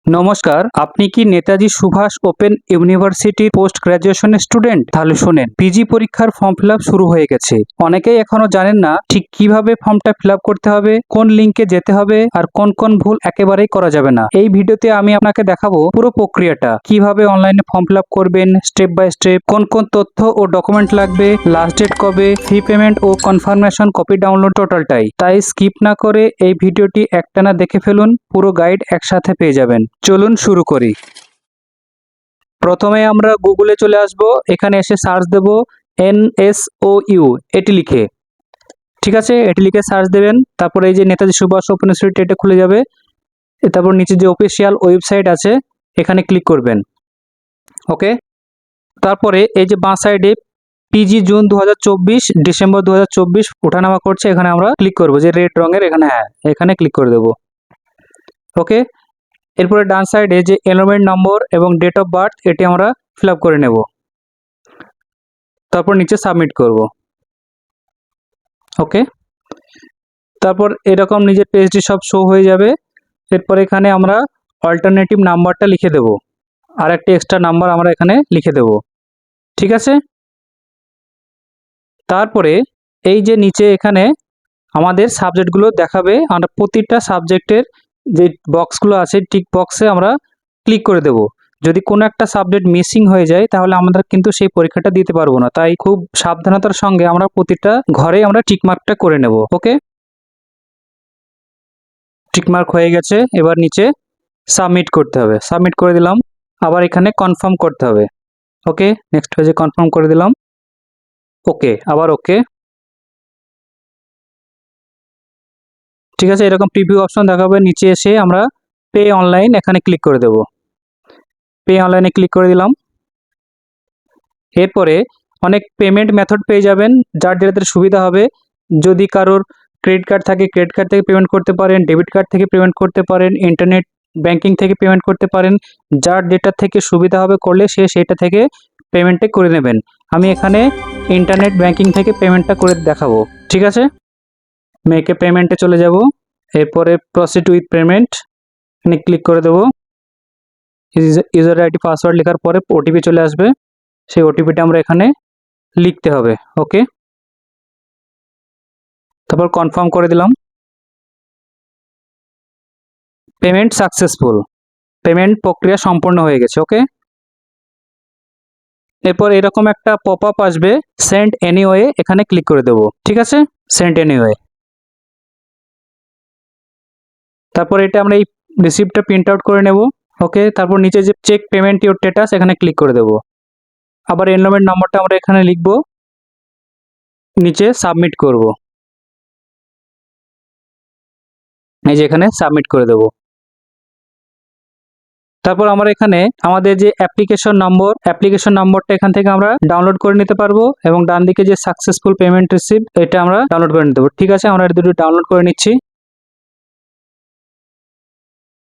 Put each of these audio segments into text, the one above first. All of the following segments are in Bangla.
নমস্কার, আপনি কি নেতাজি সুভাষ ওপেন ইউনিভার্সিটির পোস্ট গ্রাজুয়েশনের স্টুডেন্ট? তাহলে শুনেন, পিজি পরীক্ষার ফর্ম ফিল আপ শুরু হয়ে গেছে। অনেকেই এখনো জানেন না ঠিক কিভাবে ফর্মটা ফিল আপ করতে হবে, কোন লিঙ্কে যেতে হবে আর কোন কোন ভুল একেবারেই করা যাবে না। এই ভিডিওতে আমি আপনাকে দেখাবো পুরো প্রক্রিয়াটা, কিভাবে অনলাইনে ফর্ম ফিল আপ করবেন স্টেপ বাই স্টেপ, কোন কোন তথ্য ও ডকুমেন্ট লাগবে, লাস্ট ডেট কবে, ফি পেমেন্ট ও কনফার্মেশন কপি ডাউনলোড, টোটালটাই। তাই স্কিপ না করে এই ভিডিওটি একটানা দেখে ফেলুন, পুরো গাইড একসাথে পেয়ে যাবেন। চলুন শুরু করি। প্রথমে আমরা গুগলে চলে আসব, এখানে এসে সার্চ দেব NSOU এটি লিখে। ঠিক আছে, এটি লিখে সার্চ দেবেন। তারপরে এই যে নেতাজি সুভাষ ওপেন ইউনিভার্সিটি এটা খুলে যাবে। তারপর নিচে যে অফিসিয়াল ওয়েবসাইট আছে এখানে ক্লিক করবেন। ওকে, তারপরে এই যে বাঁ সাইডে পিজি জুন 2024 ডিসেম্বর 2024 ওঠানামা করছে, এখানে আমরা ক্লিক করব, যে রেড রঙের এখানে, হ্যাঁ এখানে ক্লিক করে দেব। ওকে, এরপরে ডান সাইডে যে এনরোলমেন্ট নম্বর এবং ডেট অফ বার্থ এটি আমরা ফিল আপ করে নেব। তারপর নিচে সাবমিট করব। ওকে, তারপর এরকম নিজের পেজটি সব শো হয়ে যাবে। এরপর এখানে আমরা অল্টারনেটিভ নাম্বারটা লিখে দেব, আর একটি এক্সট্রা নাম্বার আমরা এখানে লিখে দেব। ঠিক আছে, তারপরে এই যে নিচে এখানে আমাদের সাবজেক্টগুলো দেখাবে, আমরা প্রতিটা সাবজেক্টের যে বক্সগুলো আছে টিক বক্সে আমরা ক্লিক করে দেব। যদি কোনো একটা সাবজেক্ট মিসিং হয়ে যায় তাহলে আমরা কিন্তু সেই পরীক্ষাটা দিতে পারবো না, তাই খুব সাবধানতার সঙ্গে আমরা প্রতিটা ঘরে আমরা টিকমার্কটা করে নেব। ওকে, টিকমার্ক হয়ে গেছে, এবার নিচে সাবমিট করতে হবে, সাবমিট করে দিলাম। আবার এখানে কনফার্ম করতে হবে। ওকে, নেক্সট পেজে কনফার্ম করে দিলাম। ওকে, আবার ওকে। ঠিক আছে, এরকম প্রিভিউ অপশন দেখাবে। নিচে এসে আমরা পে অনলাইন এখানে ক্লিক করে দেব। পে অনলাইনে ক্লিক করে দিলাম। এরপরে অনেক পেমেন্ট মেথড পেয়ে যাবেন, যার যেটাতে সুবিধা হবে। যদি কারোর ক্রেডিট কার্ড থাকে ক্রেডিট কার্ড থেকে পেমেন্ট করতে পারেন, ডেবিট কার্ড থেকে পেমেন্ট করতে পারেন, ইন্টারনেট ব্যাংকিং থেকে পেমেন্ট করতে পারেন। যার যেটা থেকে সুবিধা হবে করলে সে সেটা থেকে পেমেন্টটা করে নেবেন। আমি এখানে ইন্টারনেট ব্যাংকিং থেকে পেমেন্টটা করে দেখাবো। ঠিক আছে, মেকে পেমেন্টে চলে যাব। এরপরে প্রসিড উইথ পেমেন্ট এখানে ক্লিক করে দেবো। ইউজার আইডি পাসওয়ার্ড লেখার পরে ওটিপি চলে আসবে, সেই ওটিপিটা আমরা এখানে লিখতে হবে। ওকে, তারপর কনফার্ম করে দিলাম। পেমেন্ট সাকসেসফুল, পেমেন্ট প্রক্রিয়া সম্পন্ন হয়ে গেছে। ওকে, এরপর এরকম একটা পপ আপ আসবে, সেন্ড এনিওয়ে এখানে ক্লিক করে দেবো। ঠিক আছে, সেন্ড এনিওয়ে। তারপর এটা আমরা এই রিসিপ্টটা প্রিন্ট আউট করে নেব। ওকে, তারপর নিচে যে চেক পেমেন্ট ইউর স্ট্যাটাস এখানে ক্লিক করে দেবো। আবার এনরোলমেন্ট নাম্বারটা আমরা এখানে লিখব, নিচে সাবমিট করব। এই যে এখানে সাবমিট করে দেব। তারপর আমরা এখানে আমাদের যে অ্যাপ্লিকেশন নম্বরটা এখান থেকে আমরা ডাউনলোড করে নিতে পারবো, এবং ডান দিকে যে সাকসেসফুল পেমেন্ট রিসিভ এটা আমরা ডাউনলোড করে নিতে পারবো। ঠিক আছে, আমরা এটা দুটো ডাউনলোড করে নিচ্ছি।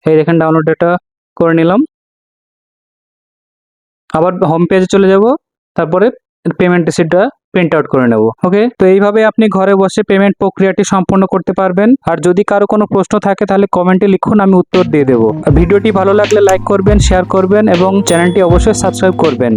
এই দেখেন ডাউনলোড এটা করে নিলাম। আবার হোম পেজে চলে যাব, তারপরে পেমেন্ট রিসিপ্টটা প্রিন্ট আউট করে নেব। ওকে, তো এইভাবে আপনি ঘরে বসে পেমেন্ট প্রক্রিয়াটি সম্পন্ন করতে পারবেন। আর যদি কারো কোনো প্রশ্ন থাকে তাহলে কমেন্টে লিখুন, আমি উত্তর দিয়ে দেবো। ভিডিওটি ভালো লাগলে লাইক করবেন, শেয়ার করবেন এবং চ্যানেলটি অবশ্যই সাবস্ক্রাইব করবেন।